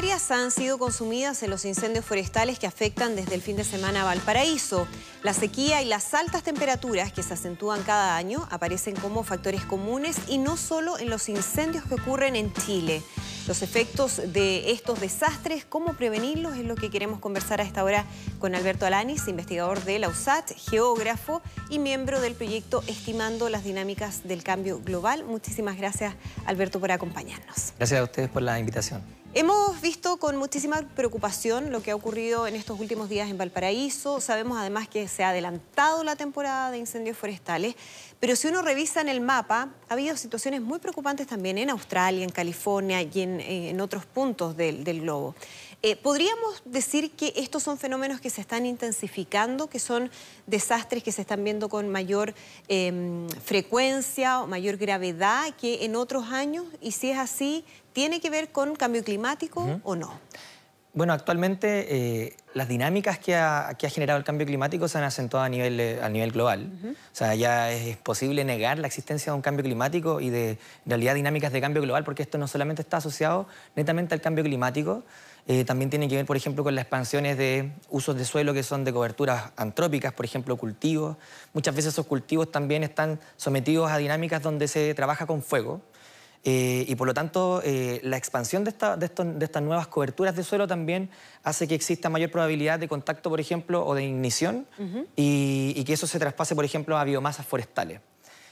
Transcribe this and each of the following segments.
hectáreas han sido consumidas en los incendios forestales que afectan desde el fin de semana a Valparaíso. La sequía y las altas temperaturas que se acentúan cada año aparecen como factores comunes y no solo en los incendios que ocurren en Chile. Los efectos de estos desastres, cómo prevenirlos, es lo que queremos conversar a esta hora con Alberto Alanis, investigador de la USACH, geógrafo y miembro del proyecto Estimando las Dinámicas del Cambio Global. Muchísimas gracias, Alberto, por acompañarnos. Gracias a ustedes por la invitación. Hemos visto con muchísima preocupación lo que ha ocurrido en estos últimos días en Valparaíso. Sabemos además que se ha adelantado la temporada de incendios forestales, pero si uno revisa en el mapa, ha habido situaciones muy preocupantes también en Australia, en California y en otros puntos del globo. ¿Podríamos decir que estos son fenómenos que se están intensificando, que son desastres que se están viendo con mayor frecuencia o mayor gravedad que en otros años? Y si es así, ¿tiene que ver con cambio climático o no? Bueno, actualmente las dinámicas que ha generado el cambio climático se han acentuado a nivel global. O sea, ya es posible negar la existencia de un cambio climático y de, en realidad, dinámicas de cambio global, porque esto no solamente está asociado netamente al cambio climático, también tiene que ver, por ejemplo, con las expansiones de usos de suelo que son de coberturas antrópicas, por ejemplo, cultivos. Muchas veces esos cultivos también están sometidos a dinámicas donde se trabaja con fuego. Y por lo tanto, la expansión de estas nuevas coberturas de suelo también hace que exista mayor probabilidad de contacto, por ejemplo, o de ignición, y que eso se traspase, por ejemplo, a biomasas forestales.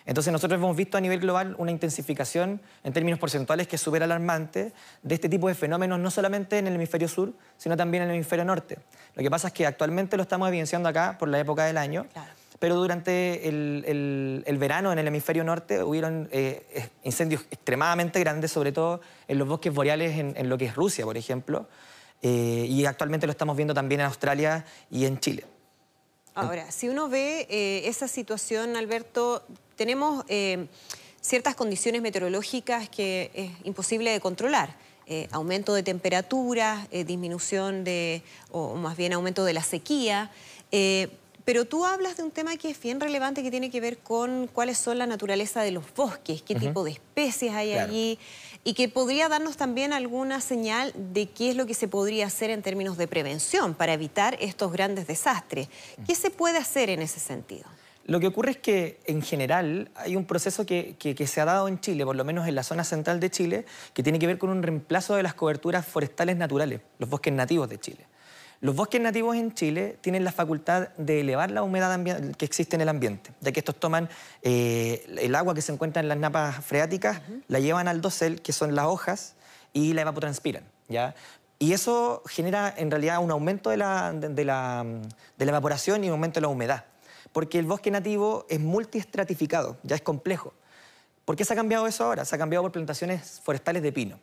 Entonces nosotros hemos visto a nivel global una intensificación en términos porcentuales que es súper alarmante de este tipo de fenómenos, no solamente en el hemisferio sur, sino también en el hemisferio norte. Lo que pasa es que actualmente lo estamos evidenciando acá por la época del año. Claro. Pero durante el verano en el hemisferio norte hubieron incendios extremadamente grandes, sobre todo en los bosques boreales en lo que es Rusia, por ejemplo. Y actualmente lo estamos viendo también en Australia y en Chile. Ahora, si uno ve esa situación, Alberto, tenemos ciertas condiciones meteorológicas que es imposible de controlar. Aumento de temperaturas, disminución o más bien aumento de la sequía. Pero tú hablas de un tema que es bien relevante, que tiene que ver con cuáles son la naturaleza de los bosques, qué tipo de especies hay allí, y que podría darnos también alguna señal de qué es lo que se podría hacer en términos de prevención para evitar estos grandes desastres. ¿Qué se puede hacer en ese sentido? Lo que ocurre es que, en general, hay un proceso que se ha dado en Chile, por lo menos en la zona central de Chile, que tiene que ver con un reemplazo de las coberturas forestales naturales, los bosques nativos de Chile. Los bosques nativos en Chile tienen la facultad de elevar la humedad que existe en el ambiente, ya que estos toman el agua que se encuentra en las napas freáticas, la llevan al dosel, que son las hojas, y la evapotranspiran, ¿ya? Y eso genera en realidad un aumento de la evaporación y un aumento de la humedad, porque el bosque nativo es multiestratificado, ya es complejo. ¿Por qué se ha cambiado eso ahora? Se ha cambiado por plantaciones forestales de pino.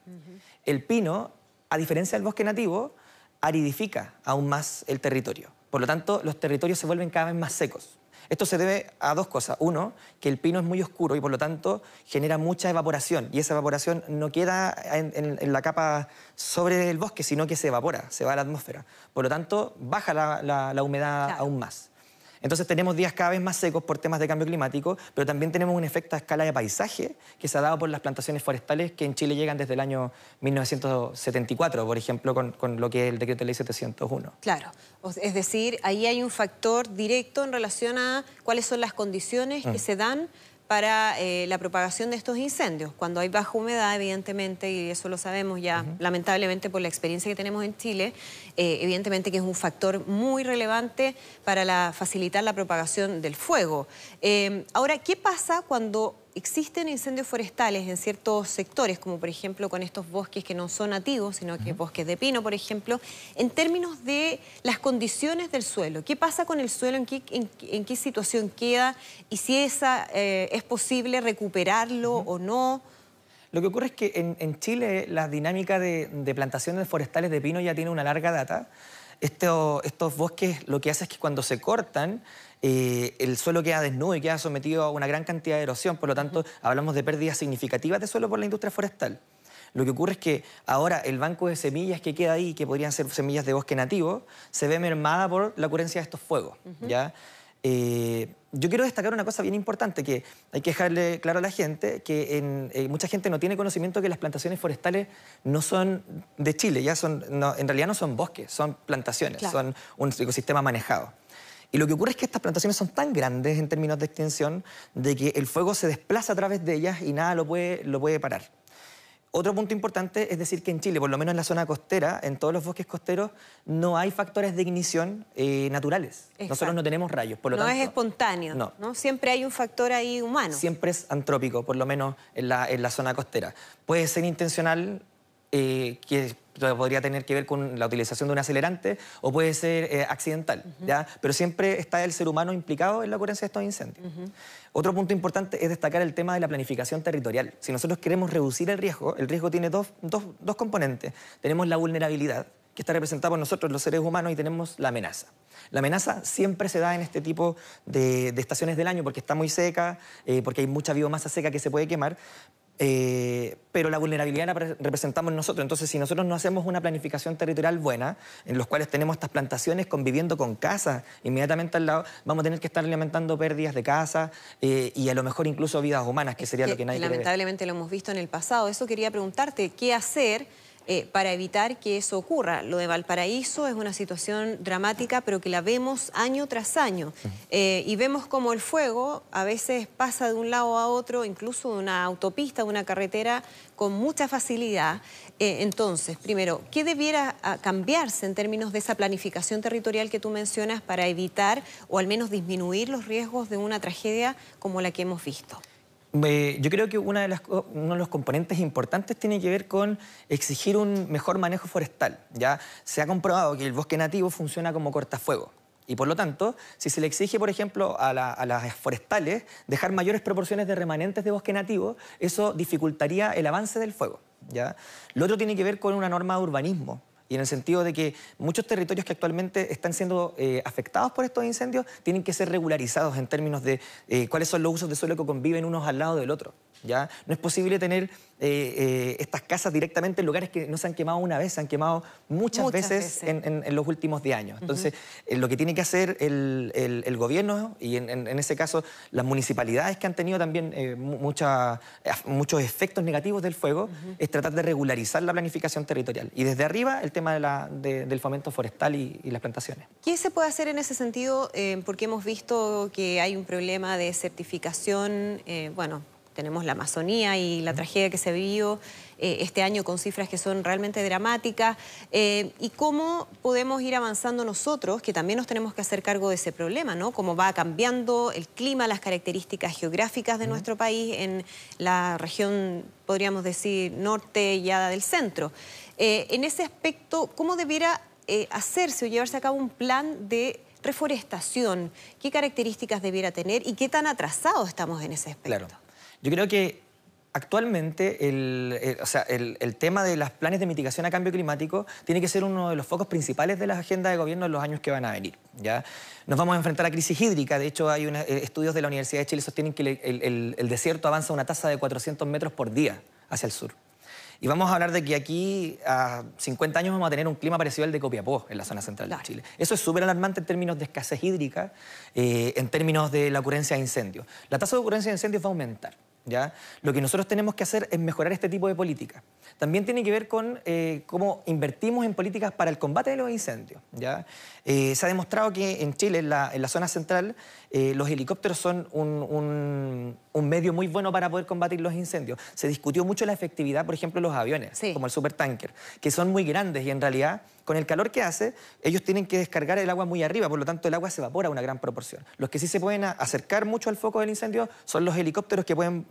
El pino, a diferencia del bosque nativo, aridifica aún más el territorio. Por lo tanto, los territorios se vuelven cada vez más secos. Esto se debe a dos cosas. Uno, que el pino es muy oscuro y por lo tanto genera mucha evaporación. Y esa evaporación no queda en la capa sobre el bosque, sino que se evapora, se va a la atmósfera. Por lo tanto, baja la humedad aún más. Entonces tenemos días cada vez más secos por temas de cambio climático, pero también tenemos un efecto a escala de paisaje que se ha dado por las plantaciones forestales que en Chile llegan desde el año 1974, por ejemplo, con lo que es el decreto de ley 701. Claro, es decir, ahí hay un factor directo en relación a cuáles son las condiciones que se dan para la propagación de estos incendios. Cuando hay baja humedad, evidentemente, y eso lo sabemos ya lamentablemente por la experiencia que tenemos en Chile, evidentemente que es un factor muy relevante para facilitar la propagación del fuego. Ahora, ¿qué pasa cuando existen incendios forestales en ciertos sectores, como por ejemplo con estos bosques que no son nativos, sino que bosques de pino, por ejemplo, en términos de las condiciones del suelo? ¿Qué pasa con el suelo? ¿En qué situación queda? Y si es posible recuperarlo o no. Lo que ocurre es que en Chile la dinámica de plantaciones forestales de pino ya tiene una larga data. Estos bosques lo que hace es que cuando se cortan, el suelo queda desnudo y queda sometido a una gran cantidad de erosión. Por lo tanto, hablamos de pérdidas significativas de suelo por la industria forestal. Lo que ocurre es que ahora el banco de semillas que queda ahí, que podrían ser semillas de bosque nativo, se ve mermada por la ocurrencia de estos fuegos, ¿ya? Yo quiero destacar una cosa bien importante, que hay que dejarle claro a la gente, que mucha gente no tiene conocimiento que las plantaciones forestales no son de Chile, en realidad no son bosques, son plantaciones, claro, son un ecosistema manejado. Y lo que ocurre es que estas plantaciones son tan grandes en términos de extensión de que el fuego se desplaza a través de ellas y nada lo puede parar. Otro punto importante es decir que en Chile, por lo menos en la zona costera, en todos los bosques costeros, no hay factores de ignición naturales. Exacto. Nosotros no tenemos rayos, por lo tanto... No es espontáneo, ¿no? Siempre hay un factor ahí humano. Siempre es antrópico, por lo menos en la zona costera. Puede ser intencional, que podría tener que ver con la utilización de un acelerante, o puede ser accidental, ¿ya? Pero siempre está el ser humano implicado en la ocurrencia de estos incendios. Otro punto importante es destacar el tema de la planificación territorial. Si nosotros queremos reducir el riesgo tiene dos componentes. Tenemos la vulnerabilidad, que está representada por nosotros, los seres humanos, y tenemos la amenaza. La amenaza siempre se da en este tipo de estaciones del año, porque está muy seca, porque hay mucha biomasa seca que se puede quemar, pero la vulnerabilidad la representamos nosotros. Entonces, si nosotros no hacemos una planificación territorial buena, en los cuales tenemos estas plantaciones conviviendo con casas inmediatamente al lado, vamos a tener que estar lamentando pérdidas de casas y a lo mejor incluso vidas humanas, que sería lo que nadie quiere ver. Lamentablemente lo hemos visto en el pasado. Eso quería preguntarte, ¿qué hacer para evitar que eso ocurra? Lo de Valparaíso es una situación dramática, pero que la vemos año tras año. Y vemos como el fuego a veces pasa de un lado a otro, incluso de una autopista, de una carretera, con mucha facilidad. Entonces, primero, ¿qué debiera cambiarse en términos de esa planificación territorial que tú mencionas para evitar o al menos disminuir los riesgos de una tragedia como la que hemos visto? Yo creo que uno de los componentes importantes tiene que ver con exigir un mejor manejo forestal. Ya se ha comprobado que el bosque nativo funciona como cortafuego. Y por lo tanto, si se le exige, por ejemplo, a las forestales dejar mayores proporciones de remanentes de bosque nativo, eso dificultaría el avance del fuego, ¿ya? Lo otro tiene que ver con una norma de urbanismo. Y en el sentido de que muchos territorios que actualmente están siendo afectados por estos incendios tienen que ser regularizados en términos de cuáles son los usos de suelo que conviven unos al lado del otro, ¿ya? No es posible tener estas casas directamente en lugares que no se han quemado una vez, se han quemado muchas veces. En los últimos 10 años. Entonces, lo que tiene que hacer el gobierno, y en ese caso las municipalidades que han tenido también muchos efectos negativos del fuego, es tratar de regularizar la planificación territorial. Y desde arriba, el tema del fomento forestal y las plantaciones. ¿Qué se puede hacer en ese sentido? Porque hemos visto que hay un problema de certificación, bueno, tenemos la Amazonía y la tragedia que se vivió este año con cifras que son realmente dramáticas. ¿Y cómo podemos ir avanzando nosotros, que también nos tenemos que hacer cargo de ese problema, ¿no? Cómo va cambiando el clima, las características geográficas de nuestro país en la región, podríamos decir, norte ya del centro. En ese aspecto, ¿cómo debiera hacerse o llevarse a cabo un plan de reforestación? ¿Qué características debiera tener y qué tan atrasados estamos en ese aspecto? Claro. Yo creo que actualmente el tema de los planes de mitigación a cambio climático tiene que ser uno de los focos principales de la agenda de gobierno en los años que van a venir, ¿ya? Nos vamos a enfrentar a crisis hídrica. De hecho, hay estudios de la Universidad de Chile que sostienen que el desierto avanza a una tasa de 400 metros por día hacia el sur. Y vamos a hablar de que aquí a 50 años vamos a tener un clima parecido al de Copiapó, en la zona central de Chile. Eso es súper alarmante en términos de escasez hídrica, en términos de la ocurrencia de incendios. La tasa de ocurrencia de incendios va a aumentar, ¿ya? Lo que nosotros tenemos que hacer es mejorar este tipo de políticas. También tiene que ver con cómo invertimos en políticas para el combate de los incendios, ¿ya? Se ha demostrado que en Chile, en la zona central, los helicópteros son un medio muy bueno para poder combatir los incendios. Se discutió mucho la efectividad, por ejemplo, de los aviones, como el supertanker, que son muy grandes y en realidad, con el calor que hace, ellos tienen que descargar el agua muy arriba, por lo tanto el agua se evapora a una gran proporción. Los que sí se pueden acercar mucho al foco del incendio son los helicópteros que pueden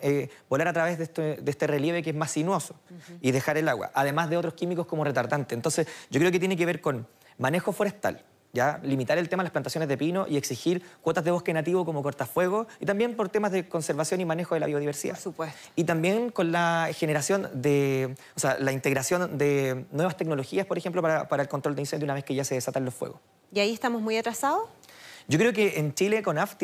volar a través de este relieve que es más sinuoso y dejar el agua, además de otros químicos como retardantes. Entonces, yo creo que tiene que ver con manejo forestal, ¿ya? Limitar el tema de las plantaciones de pino y exigir cuotas de bosque nativo como cortafuegos, y también por temas de conservación y manejo de la biodiversidad. Por supuesto. Y también con la generación la integración de nuevas tecnologías, por ejemplo, para el control de incendios una vez que ya se desatan los fuegos. ¿Y ahí estamos muy atrasados? Yo creo que en Chile CONAF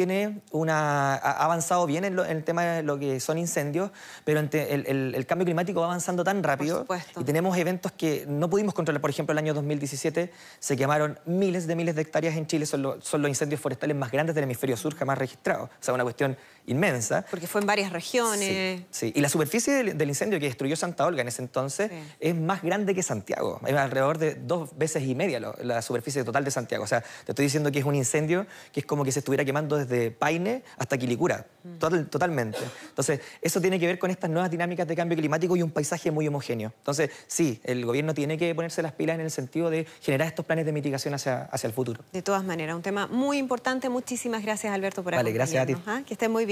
ha avanzado bien en el tema de lo que son incendios, pero el cambio climático va avanzando tan rápido y tenemos eventos que no pudimos controlar. Por ejemplo, el año 2017 se quemaron miles de hectáreas en Chile, son los incendios forestales más grandes del hemisferio sur jamás registrados. O sea, una cuestión inmensa. Porque fue en varias regiones. Sí. Y la superficie del incendio que destruyó Santa Olga en ese entonces es más grande que Santiago. Es alrededor de 2,5 veces la superficie total de Santiago. O sea, te estoy diciendo que es un incendio que es como que se estuviera quemando desde Paine hasta Quilicura. Totalmente. Entonces, eso tiene que ver con estas nuevas dinámicas de cambio climático y un paisaje muy homogéneo. Entonces, sí, el gobierno tiene que ponerse las pilas en el sentido de generar estos planes de mitigación hacia el futuro. De todas maneras, un tema muy importante. Muchísimas gracias, Alberto, por acompañarnos. Gracias a ti. Que estén muy bien.